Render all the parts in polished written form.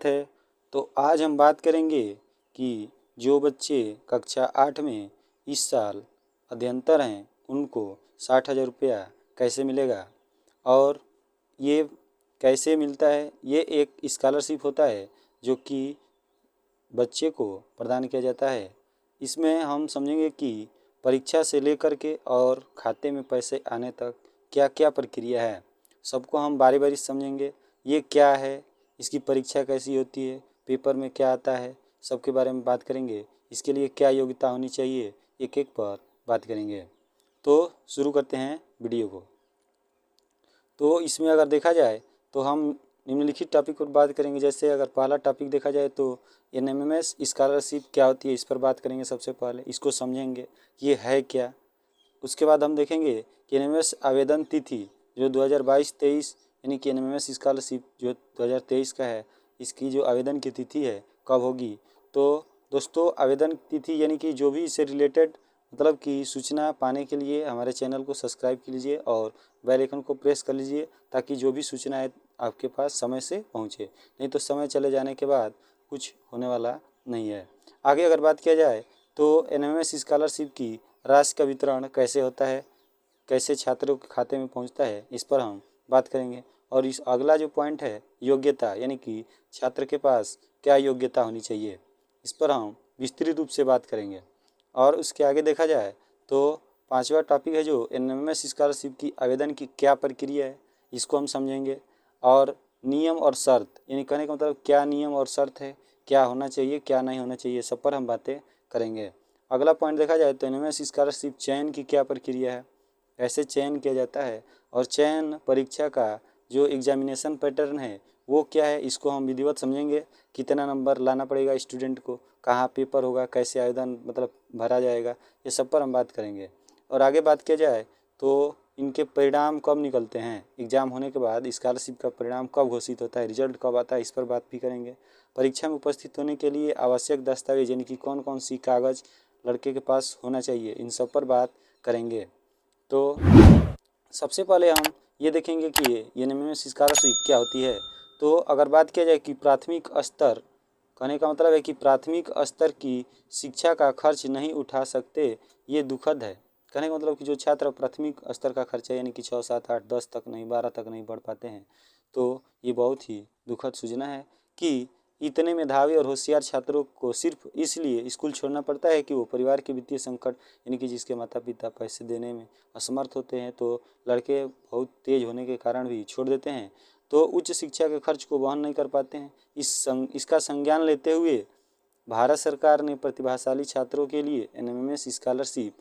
स्वागत है। तो आज हम बात करेंगे कि जो बच्चे कक्षा 8 में इस साल अध्ययनतर हैं उनको 60,000 रुपया कैसे मिलेगा और ये कैसे मिलता है। ये एक स्कॉलरशिप होता है जो कि बच्चे को प्रदान किया जाता है। इसमें हम समझेंगे कि परीक्षा से लेकर के और खाते में पैसे आने तक क्या क्या प्रक्रिया है, सबको हम बारी बारी समझेंगे। ये क्या है, इसकी परीक्षा कैसी होती है, पेपर में क्या आता है, सबके बारे में बात करेंगे। इसके लिए क्या योग्यता होनी चाहिए, एक एक पर बात करेंगे। तो शुरू करते हैं वीडियो को। तो इसमें अगर देखा जाए तो हम निम्नलिखित टॉपिक पर बात करेंगे। जैसे अगर पहला टॉपिक देखा जाए तो एनएमएमएस स्कॉलरशिप क्या होती है, इस पर बात करेंगे। सबसे पहले इसको समझेंगे कि ये है क्या। उसके बाद हम देखेंगे कि एनएमएमएस आवेदन तिथि जो 2022-23 यानी कि एनएमएमएस स्कॉलरशिप जो 2023 का है, इसकी जो आवेदन की तिथि है कब होगी। तो दोस्तों आवेदन तिथि यानी कि जो भी इससे रिलेटेड मतलब कि सूचना पाने के लिए हमारे चैनल को सब्सक्राइब कर लीजिए और बेल आइकन को प्रेस कर लीजिए ताकि जो भी सूचनाएं आपके पास समय से पहुंचे। नहीं तो समय चले जाने के बाद कुछ होने वाला नहीं है। आगे अगर बात किया जाए तो एनएमएमएस स्कॉलरशिप की राशि का वितरण कैसे होता है, कैसे छात्रों के खाते में पहुंचता है, इस पर हम बात करेंगे। और इस अगला जो पॉइंट है योग्यता यानी कि छात्र के पास क्या योग्यता होनी चाहिए, इस पर हम विस्तृत रूप से बात करेंगे। और उसके आगे देखा जाए तो पांचवा टॉपिक है जो एनएमएमएस स्कॉलरशिप की आवेदन की क्या प्रक्रिया है, इसको हम समझेंगे। और नियम और शर्त यानी कहने का मतलब क्या नियम और शर्त है, क्या होना चाहिए क्या नहीं होना चाहिए, सब पर हम बातें करेंगे। अगला पॉइंट देखा जाए तो एनएमएमएस स्कॉलरशिप चयन की क्या प्रक्रिया है, कैसे चयन किया जाता है और चयन परीक्षा का जो एग्जामिनेशन पैटर्न है वो क्या है, इसको हम विधिवत समझेंगे। कितना नंबर लाना पड़ेगा स्टूडेंट को, कहाँ पेपर होगा, कैसे आवेदन मतलब भरा जाएगा, ये सब पर हम बात करेंगे। और आगे बात किया जाए तो इनके परिणाम कब निकलते हैं, एग्ज़ाम होने के बाद स्कॉलरशिप का परिणाम कब घोषित होता है, रिजल्ट कब आता है, इस पर बात भी करेंगे। परीक्षा में उपस्थित होने के लिए आवश्यक दस्तावेज यानी कि कौन कौन सी कागज़ लड़के के पास होना चाहिए, इन सब पर बात करेंगे। तो सबसे पहले हम ये देखेंगे कि एनएमएमएस स्कॉलरशिप क्या होती है। तो अगर बात किया जाए कि प्राथमिक स्तर, कहने का मतलब है कि प्राथमिक स्तर की शिक्षा का खर्च नहीं उठा सकते, ये दुखद है। कहने का मतलब कि जो छात्र प्राथमिक स्तर का खर्चा यानी कि 6, 7, 8, 10 तक नहीं, 12 तक नहीं बढ़ पाते हैं, तो ये बहुत ही दुखद सूचना है कि इतने मेधावी और होशियार छात्रों को सिर्फ इसलिए स्कूल छोड़ना पड़ता है कि वो परिवार के वित्तीय संकट यानी कि जिसके माता पिता पैसे देने में असमर्थ होते हैं, तो लड़के बहुत तेज होने के कारण भी छोड़ देते हैं, तो उच्च शिक्षा के खर्च को वहन नहीं कर पाते हैं। इसका संज्ञान लेते हुए भारत सरकार ने प्रतिभाशाली छात्रों के लिए एनएमएमएस स्कॉलरशिप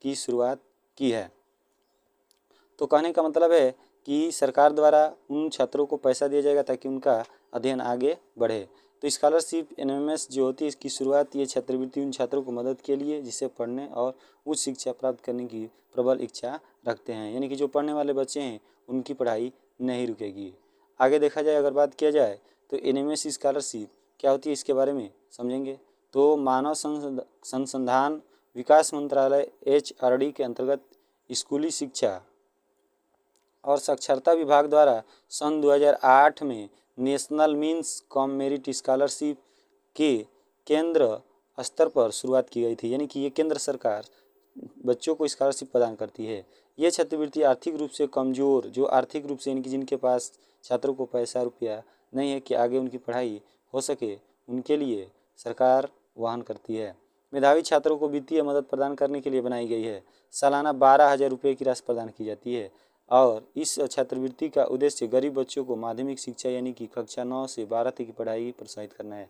की शुरुआत की है। तो कहने का मतलब है कि सरकार द्वारा उन छात्रों को पैसा दिया जाएगा ताकि उनका अध्ययन आगे बढ़े। तो स्कॉलरशिप एनएमएमएस जो होती है इसकी शुरुआत ये छात्रवृत्ति उन छात्रों को मदद के लिए जिसे पढ़ने और उच्च शिक्षा प्राप्त करने की प्रबल इच्छा रखते हैं, यानी कि जो पढ़ने वाले बच्चे हैं उनकी पढ़ाई नहीं रुकेगी। आगे देखा जाए अगर बात किया जाए तो एनएमएमएस स्कॉलरशिप क्या होती है इसके बारे में समझेंगे। तो मानव संसाधन विकास मंत्रालय HRD के अंतर्गत स्कूली शिक्षा और साक्षरता विभाग द्वारा सन 2008 में national means cum merit scholarship के केंद्र स्तर पर शुरुआत की गई थी, यानी कि ये केंद्र सरकार बच्चों को स्कॉलरशिप प्रदान करती है। ये छात्रवृत्ति आर्थिक रूप से कमज़ोर, जो आर्थिक रूप से यानी कि जिनके पास छात्रों को पैसा रुपया नहीं है कि आगे उनकी पढ़ाई हो सके, उनके लिए सरकार वहन करती है। मेधावी छात्रों को वित्तीय मदद प्रदान करने के लिए बनाई गई है। सालाना 12,000 रुपये की राशि प्रदान की जाती है और इस छात्रवृत्ति का उद्देश्य गरीब बच्चों को माध्यमिक शिक्षा यानी कि कक्षा 9 से 12 तक की पढ़ाई प्रोत्साहित करना है।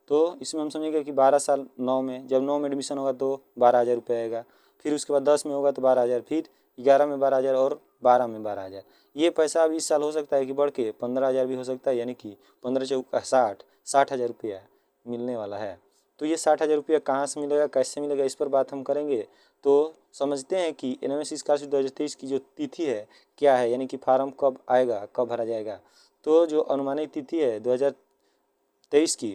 तो इसमें हम समझेंगे कि 12 साल 9 में, जब 9 में एडमिशन होगा तो 12,000 रुपये आएगा, फिर उसके बाद 10 में होगा तो 12,000, फिर 11 में 12,000 और 12 में 12,000। ये पैसा अब इस साल हो सकता है कि बढ़ के 15,000 भी हो सकता है, यानी कि 15 चौका 60,000 रुपया मिलने वाला है। तो ये 60,000 रुपया कहाँ से मिलेगा, कैसे मिलेगा, इस पर बात हम करेंगे। तो समझते हैं कि एनएमएमएस स्कॉलरशिप 2023 की जो तिथि है क्या है, यानी कि फार्म कब आएगा, कब भरा जाएगा। तो जो अनुमानित तिथि है 2023 की,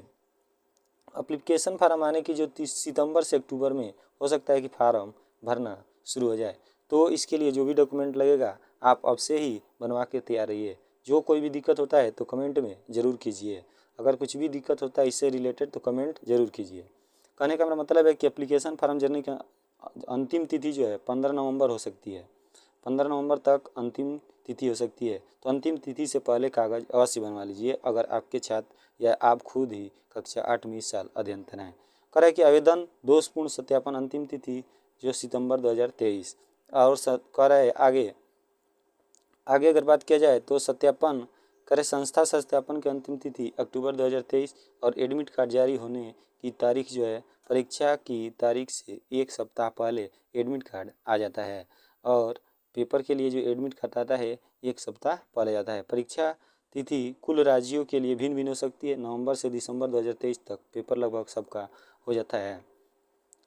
एप्लीकेशन फार्म आने की जो 30 सितंबर से अक्टूबर में हो सकता है कि फार्म भरना शुरू हो जाए। तो इसके लिए जो भी डॉक्यूमेंट लगेगा आप अब से ही बनवा के तैयार रहिए। जो कोई भी दिक्कत होता है तो कमेंट में ज़रूर कीजिए। अगर कुछ भी दिक्कत होता है इससे रिलेटेड तो कमेंट जरूर कीजिए। कहने का मेरा मतलब है कि एप्लीकेशन फॉर्म भरने की अंतिम तिथि जो है 15 नवंबर हो सकती है। 15 नवंबर तक अंतिम तिथि हो सकती है, तो अंतिम तिथि से पहले कागज़ अवश्य बनवा लीजिए अगर आपके छात्र या आप खुद ही कक्षा 8 में इस साल अध्ययनरत हैं। करें कि आवेदन दोषपूर्ण सत्यापन अंतिम तिथि जो सितंबर 2023 और करे आगे अगर बात किया जाए तो सत्यापन करें संस्था सत्यापन की अंतिम तिथि अक्टूबर 2023 और एडमिट कार्ड जारी होने की तारीख जो है परीक्षा की तारीख से एक सप्ताह पहले एडमिट कार्ड आ जाता है और पेपर के लिए जो एडमिट कार्ड आता है एक सप्ताह पहले जाता है। परीक्षा तिथि कुल राज्यों के लिए भिन्न भिन्न हो सकती है। नवंबर से दिसंबर 2023 तक पेपर लगभग सबका हो जाता है।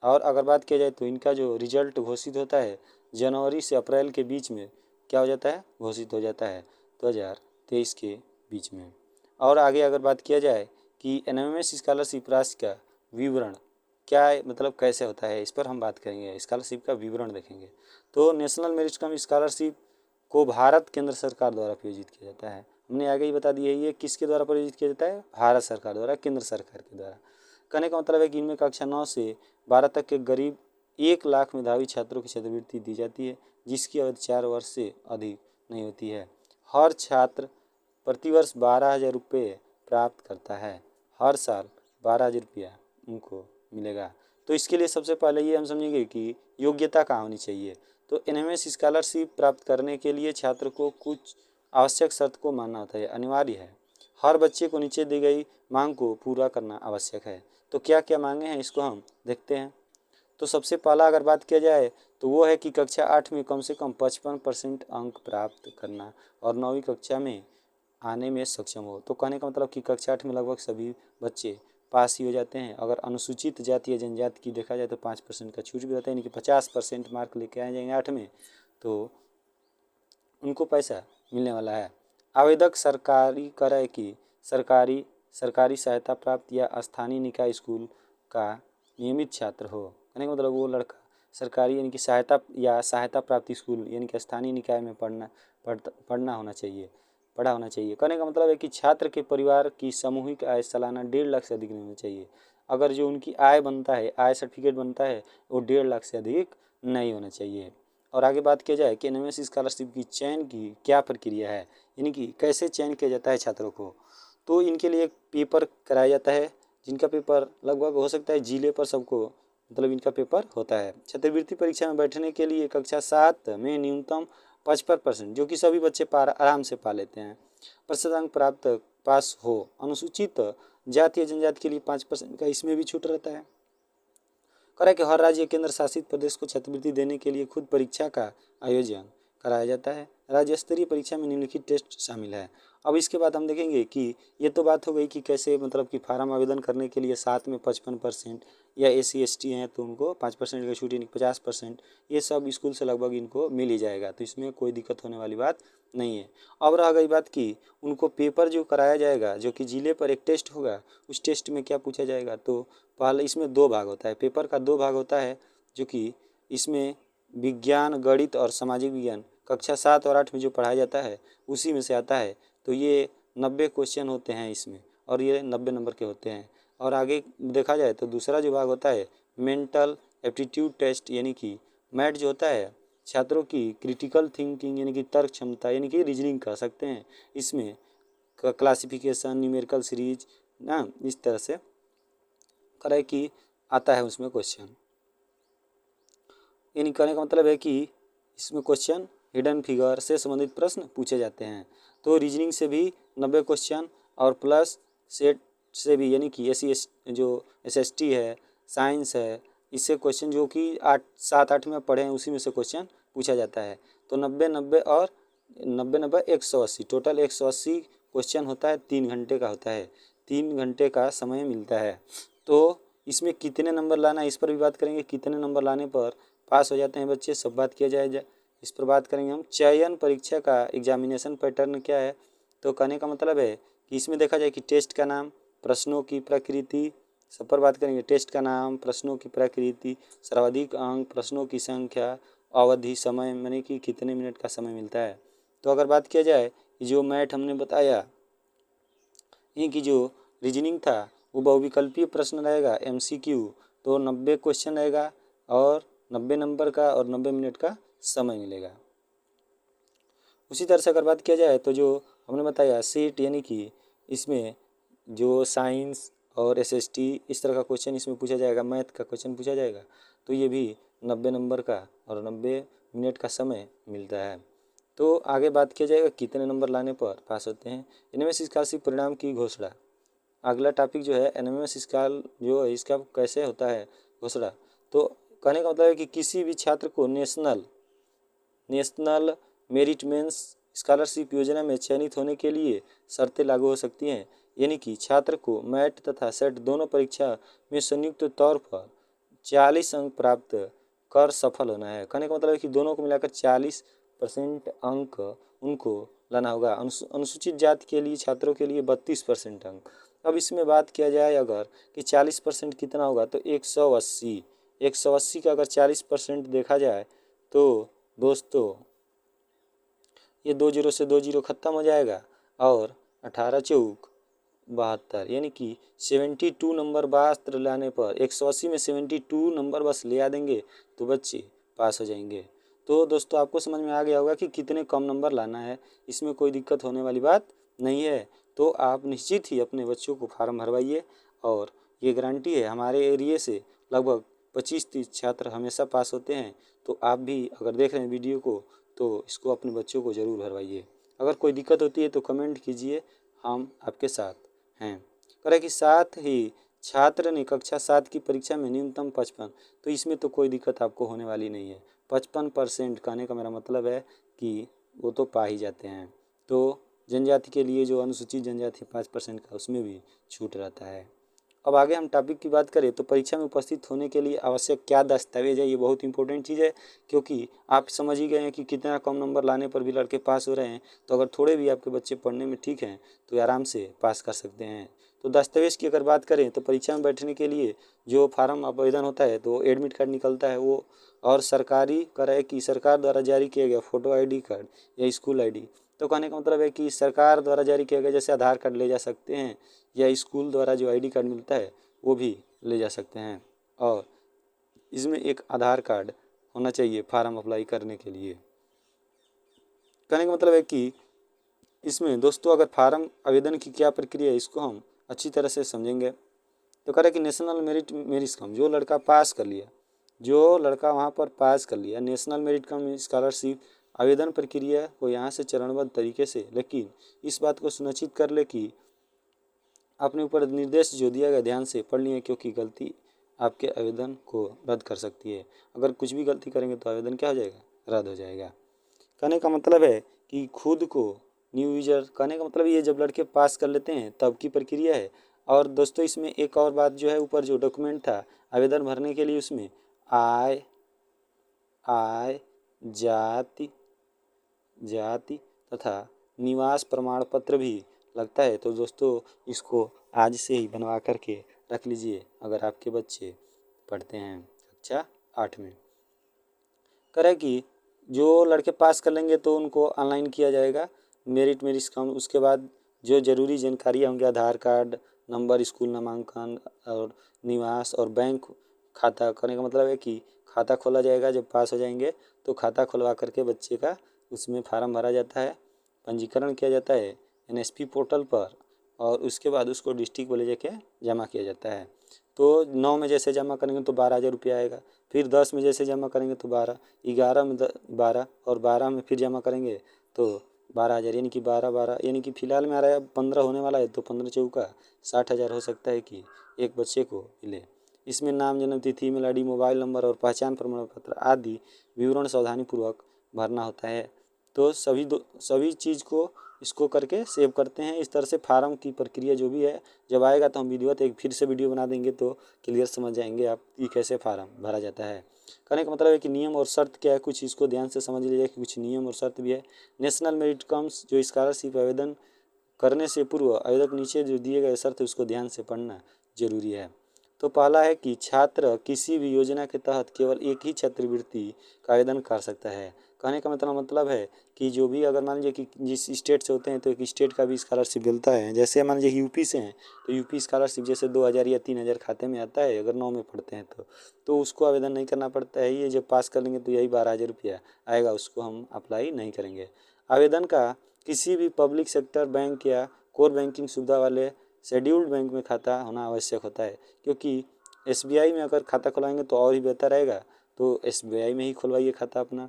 और अगर बात किया जाए तो इनका जो रिजल्ट घोषित होता है जनवरी से अप्रैल के बीच में क्या हो जाता है, घोषित हो जाता है 2023 के बीच में। और आगे अगर बात किया जाए कि एनएमएस स्कॉलरशिप राशि का विवरण क्या है, मतलब कैसे होता है, इस पर हम बात करेंगे। स्कॉलरशिप का विवरण देखेंगे तो नेशनल मेरिट कम स्कॉलरशिप को भारत केंद्र सरकार द्वारा प्रायोजित किया जाता है। हमने आगे ही बता दिया है ये किसके द्वारा प्रायोजित किया जाता है, भारत सरकार द्वारा, केंद्र सरकार के द्वारा। कहने का मतलब है कि इनमें कक्षा 9 से 12 तक के करीब 1 लाख मेधावी छात्रों की छात्रवृत्ति दी जाती है जिसकी अवधि 4 वर्ष से अधिक नहीं होती है। हर छात्र प्रतिवर्ष 12,000 रुपये प्राप्त करता है। हर साल 12,000 रुपया उनको मिलेगा। तो इसके लिए सबसे पहले ये हम समझेंगे कि योग्यता कहाँ होनी चाहिए। तो एनएमएस स्कॉलरशिप प्राप्त करने के लिए छात्र को कुछ आवश्यक शर्त को मानना होता है, अनिवार्य है। हर बच्चे को नीचे दी गई मांग को पूरा करना आवश्यक है। तो क्या क्या मांगे हैं इसको हम देखते हैं। तो सबसे पहला अगर बात किया जाए तो वो है कि कक्षा 8 में कम से कम 55% अंक प्राप्त करना और 9वीं कक्षा में आने में सक्षम हो। तो कहने का मतलब कि कक्षा 8 में लगभग सभी बच्चे पास ही हो जाते हैं। अगर अनुसूचित जाति या जनजाति की देखा जाए तो 5% का छूट भी रहता है, यानी कि 50% मार्क लेके आ जाएंगे 8 में तो उनको पैसा मिलने वाला है। आवेदक सरकारी क्रय की सरकारी सहायता प्राप्त या स्थानीय निकाय स्कूल का नियमित छात्र हो। कहने का मतलब वो लड़का सरकारी यानी कि सहायता प्राप्त स्कूल यानी कि स्थानीय निकाय में पढ़ा होना चाहिए। कहने का मतलब है कि छात्र के परिवार की सामूहिक आय सालाना 1.5 लाख से अधिक नहीं होनी चाहिए। अगर जो उनकी आय बनता है, आय सर्टिफिकेट बनता है, वो 1.5 लाख से अधिक नहीं होना चाहिए। और आगे बात किया जाए कि एनएमएस स्कॉलरशिप की चयन की क्या प्रक्रिया है, यानी कि कैसे चयन किया जाता है छात्रों को। तो इनके लिए एक पेपर कराया जाता है जिनका पेपर लगभग हो सकता है जिले पर सबको मतलब इनका पेपर होता है। छात्रवृत्ति परीक्षा में बैठने के लिए कक्षा 7 में न्यूनतम 55% जो कि सभी बच्चे आराम से पा लेते हैं प्रतिशत अंक प्राप्त पास हो। अनुसूचित जाति या जनजाति के लिए 5% का इसमें भी छूट रहता है। करें कि हर राज्य केंद्र शासित प्रदेश को छात्रवृत्ति देने के लिए खुद परीक्षा का आयोजन कराया जाता है। राज्य स्तरीय परीक्षा में निम्नलिखित टेस्ट शामिल है। अब इसके बाद हम देखेंगे कि ये तो बात हो गई कि कैसे मतलब कि फार्म आवेदन करने के लिए 7 में 55% या SC ST हैं तो उनको 5% का छूट यानी 50%, ये सब स्कूल से लगभग इनको मिल ही जाएगा, तो इसमें कोई दिक्कत होने वाली बात नहीं है। अब रह गई बात कि उनको पेपर जो कराया जाएगा जो कि जिले पर एक टेस्ट होगा, उस टेस्ट में क्या पूछा जाएगा। तो पहले इसमें 2 भाग होता है, पेपर का 2 भाग होता है जो कि इसमें विज्ञान, गणित और सामाजिक विज्ञान कक्षा 7 और 8 में जो पढ़ाया जाता है उसी में से आता है। तो ये 90 क्वेश्चन होते हैं इसमें और ये 90 नंबर के होते हैं। और आगे देखा जाए तो दूसरा जो भाग होता है मेंटल एप्टीट्यूड टेस्ट यानी कि मैट जो होता है छात्रों की क्रिटिकल थिंकिंग यानी कि तर्क क्षमता यानी कि रीजनिंग कह सकते हैं। इसमें क्लासिफिकेशन, न्यूमेरिकल सीरीज ना इस तरह से करे कि आता है उसमें क्वेश्चन। यानी कहने का मतलब है कि इसमें क्वेश्चन हिडन फिगर से संबंधित प्रश्न पूछे जाते हैं। तो रीजनिंग से भी 90 क्वेश्चन और प्लस सेट से भी यानी कि SST है, साइंस है, इससे क्वेश्चन जो कि 7-8 में पढ़े हैं उसी में से क्वेश्चन पूछा जाता है। तो 90-90 और 90-90 180 टोटल 180 क्वेश्चन होता है। 3 घंटे का होता है, 3 घंटे का समय मिलता है। तो इसमें कितने नंबर लाना है इस पर भी बात करेंगे, कितने नंबर लाने पर पास हो जाते हैं बच्चे, सब बात किया जाए इस पर बात करेंगे हम। चयन परीक्षा का एग्जामिनेशन पैटर्न क्या है। तो कहने का मतलब है कि इसमें देखा जाए कि टेस्ट का नाम, प्रश्नों की प्रकृति, सब पर बात करेंगे। टेस्ट का नाम, प्रश्नों की प्रकृति, सर्वाधिक अंक, प्रश्नों की संख्या, अवधि, समय यानी कि कितने मिनट का समय मिलता है। तो अगर बात किया जाए जो मैथ हमने बताया ये कि जो रीजनिंग था वो बहुविकल्पीय प्रश्न रहेगा MCQ, तो 90 क्वेश्चन रहेगा और 90 नंबर का और 90 मिनट का समय मिलेगा। उसी तरह से अगर बात किया जाए तो जो हमने बताया सेट यानी कि इसमें जो साइंस और SST इस तरह का क्वेश्चन इसमें पूछा जाएगा, मैथ का क्वेश्चन पूछा जाएगा, तो ये भी 90 नंबर का और 90 मिनट का समय मिलता है। तो आगे बात किया जाएगा कितने नंबर लाने पर पास होते हैं। एनएमएस स्कॉलरशिप परिणाम की घोषणा, अगला टॉपिक जो है एनएमएस स्कॉल जो है इसका कैसे होता है घोषणा। तो कहने का मतलब है कि किसी भी छात्र को नेशनल मेरिट मेंस स्कॉलरशिप योजना में चयनित होने के लिए शर्तें लागू हो सकती हैं, यानी कि छात्र को मैट तथा सेट दोनों परीक्षा में संयुक्त तौर पर 40 अंक प्राप्त कर सफल होना है। कहने का मतलब है कि दोनों को मिलाकर 40% अंक उनको लाना होगा। अनुसूचित जाति के लिए छात्रों के लिए 32% अंक। अब इसमें बात किया जाए अगर कि 40% कितना होगा तो 180 का अगर 40% देखा जाए तो दोस्तों ये 2 जीरो से 2 जीरो खत्म हो जाएगा और 18 चौक 72 यानी कि 72 नंबर मात्र लाने पर 180 में 72 नंबर बस ले आ देंगे तो बच्चे पास हो जाएंगे। तो दोस्तों आपको समझ में आ गया होगा कि कितने कम नंबर लाना है, इसमें कोई दिक्कत होने वाली बात नहीं है। तो आप निश्चित ही अपने बच्चों को फार्म भरवाइए और ये गारंटी है हमारे एरिए से लगभग 25-30 छात्र हमेशा पास होते हैं। तो आप भी अगर देख रहे हैं वीडियो को तो इसको अपने बच्चों को ज़रूर भरवाइए। अगर कोई दिक्कत होती है तो कमेंट कीजिए, हम आपके साथ हैं। करें कि साथ ही छात्र ने कक्षा 7 की परीक्षा में न्यूनतम 55, तो इसमें तो कोई दिक्कत आपको होने वाली नहीं है। 55% कहने का मेरा मतलब है कि वो तो पा ही जाते हैं। तो जनजाति के लिए जो अनुसूचित जनजाति 5% का उसमें भी छूट रहता है। अब आगे हम टॉपिक की बात करें तो परीक्षा में उपस्थित होने के लिए आवश्यक क्या दस्तावेज है, ये बहुत इंपॉर्टेंट चीज़ है, क्योंकि आप समझ ही गए हैं कि कितना कम नंबर लाने पर भी लड़के पास हो रहे हैं। तो अगर थोड़े भी आपके बच्चे पढ़ने में ठीक हैं तो आराम से पास कर सकते हैं। तो दस्तावेज की अगर बात करें तो परीक्षा में बैठने के लिए जो फार्म आवेदन होता है तो एडमिट कार्ड निकलता है वो, और सरकारी करे कि सरकार द्वारा जारी किया गया फ़ोटो ID कार्ड या स्कूल ID। तो कहने का मतलब है कि सरकार द्वारा जारी किया गया जैसे आधार कार्ड ले जा सकते हैं या स्कूल द्वारा जो ID कार्ड मिलता है वो भी ले जा सकते हैं। और इसमें एक आधार कार्ड होना चाहिए फार्म अप्लाई करने के लिए। कहने का मतलब है कि इसमें दोस्तों अगर फार्म आवेदन की क्या प्रक्रिया है इसको हम अच्छी तरह से समझेंगे। तो कह रहे कि नेशनल मेरिट कम, जो लड़का पास कर लिया, जो लड़का वहाँ पर पास कर लिया नेशनल मेरिट कम स्कॉलरशिप आवेदन प्रक्रिया को यहाँ से चरणबद्ध तरीके से, लेकिन इस बात को सुनिश्चित कर ले कि अपने ऊपर निर्देश जो दिया गया ध्यान से पढ़ लिए, क्योंकि गलती आपके आवेदन को रद्द कर सकती है। अगर कुछ भी गलती करेंगे तो आवेदन क्या हो जाएगा, रद्द हो जाएगा। कहने का मतलब है कि खुद को न्यू यूजर, कहने का मतलब ये जब लड़के पास कर लेते हैं तब की प्रक्रिया है। और दोस्तों इसमें एक और बात जो है, ऊपर जो डॉक्यूमेंट था आवेदन भरने के लिए उसमें आय जाति तथा निवास प्रमाण पत्र भी लगता है। तो दोस्तों इसको आज से ही बनवा करके रख लीजिए अगर आपके बच्चे पढ़ते हैं कक्षा 8 में। करें कि जो लड़के पास कर लेंगे तो उनको ऑनलाइन किया जाएगा मेरिट कम। उसके बाद जो ज़रूरी जानकारियाँ होंगी आधार कार्ड नंबर, स्कूल नामांकन और निवास और बैंक खाता, करने का मतलब है कि खाता खोला जाएगा। जब पास हो जाएंगे तो खाता खुलवा करके बच्चे का उसमें फार्म भरा जाता है, पंजीकरण किया जाता है NSP पोर्टल पर, और उसके बाद उसको डिस्ट्रिक्ट में ले जाके जमा किया जाता है। तो 9 में जैसे जमा करेंगे तो 12,000 रुपया आएगा, फिर 10 में जैसे जमा करेंगे तो 12, 11 में 12 और 12 में फिर जमा करेंगे तो 12,000, यानी कि 12 यानी कि फ़िलहाल में आ रहा है 15 होने वाला है, तो 15 चौका 60,000 हो सकता है कि एक बच्चे को मिले। इसमें नाम, जन्म तिथि, ईमेल ID, मोबाइल नंबर और पहचान प्रमाण पत्र आदि विवरण सावधानीपूर्वक भरना होता है। तो सभी चीज़ को इसको करके सेव करते हैं। इस तरह से फार्म की प्रक्रिया जो भी है जब आएगा तो हम विधिवत एक फिर से वीडियो बना देंगे तो क्लियर समझ जाएंगे आप कि कैसे फार्म भरा जाता है। कहने का मतलब है कि नियम और शर्त क्या है, कुछ इसको ध्यान से समझ लीजिए कि कुछ नियम और शर्त भी है। नेशनल मेरिट कम्स जो स्कॉलरशिप आवेदन करने से पूर्व आवेदक नीचे जो दिए गए शर्त उसको ध्यान से पढ़ना जरूरी है। तो पहला है कि छात्र किसी भी योजना के तहत केवल एक ही छात्रवृत्ति का आवेदन कर सकता है। कहने का मतलब है कि जो भी अगर मान लीजिए कि जिस स्टेट से होते हैं तो एक स्टेट का भी स्कॉलरशिप मिलता है। जैसे मान लीजिए यूपी से हैं तो यूपी स्कॉलरशिप जैसे 2000 या 3000 खाते में आता है अगर 9 में पढ़ते हैं तो उसको आवेदन नहीं करना पड़ता है। ये जब पास कर लेंगे तो यही 12,000 रुपया आएगा, उसको हम अप्लाई नहीं करेंगे। आवेदन का किसी भी पब्लिक सेक्टर बैंक या कोर बैंकिंग सुविधा वाले शेड्यूल्ड बैंक में खाता होना आवश्यक होता है, क्योंकि SBI में अगर खाता खुलवाएंगे तो और ही बेहतर रहेगा। तो SBI में ही खुलवाइए खाता अपना।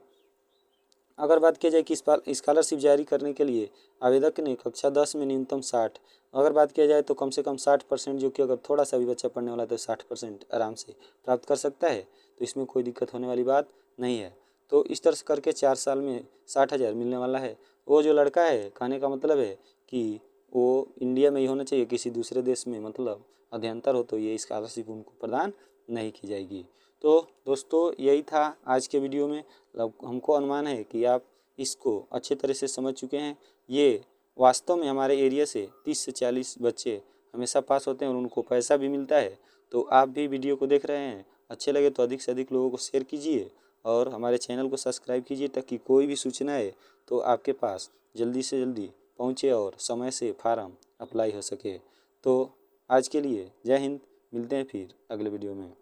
अगर बात की जाए कि स्कॉलरशिप जारी करने के लिए आवेदक ने कक्षा 10 में न्यूनतम 60, अगर बात किया जाए तो कम से कम 60%, जो कि अगर थोड़ा सा भी बच्चा पढ़ने वाला है तो 60% आराम से प्राप्त कर सकता है। तो इसमें कोई दिक्कत होने वाली बात नहीं है। तो इस तरह से करके 4 साल में 60,000 मिलने वाला है। वो जो लड़का है, कहने का मतलब है कि वो इंडिया में ही होना चाहिए, किसी दूसरे देश में मतलब अध्यंतर हो तो ये स्कॉलरशिप उनको प्रदान नहीं की जाएगी। तो दोस्तों यही था आज के वीडियो में। हमको अनुमान है कि आप इसको अच्छे तरह से समझ चुके हैं। ये वास्तव में हमारे एरिया से 30 से 40 बच्चे हमेशा पास होते हैं और उनको पैसा भी मिलता है। तो आप भी वीडियो को देख रहे हैं, अच्छे लगे तो अधिक से अधिक लोगों को शेयर कीजिए और हमारे चैनल को सब्सक्राइब कीजिए, ताकि कोई भी सूचना है तो आपके पास जल्दी से जल्दी पहुँचे और समय से फार्म अप्लाई हो सके। तो आज के लिए जय हिंद, मिलते हैं फिर अगले वीडियो में।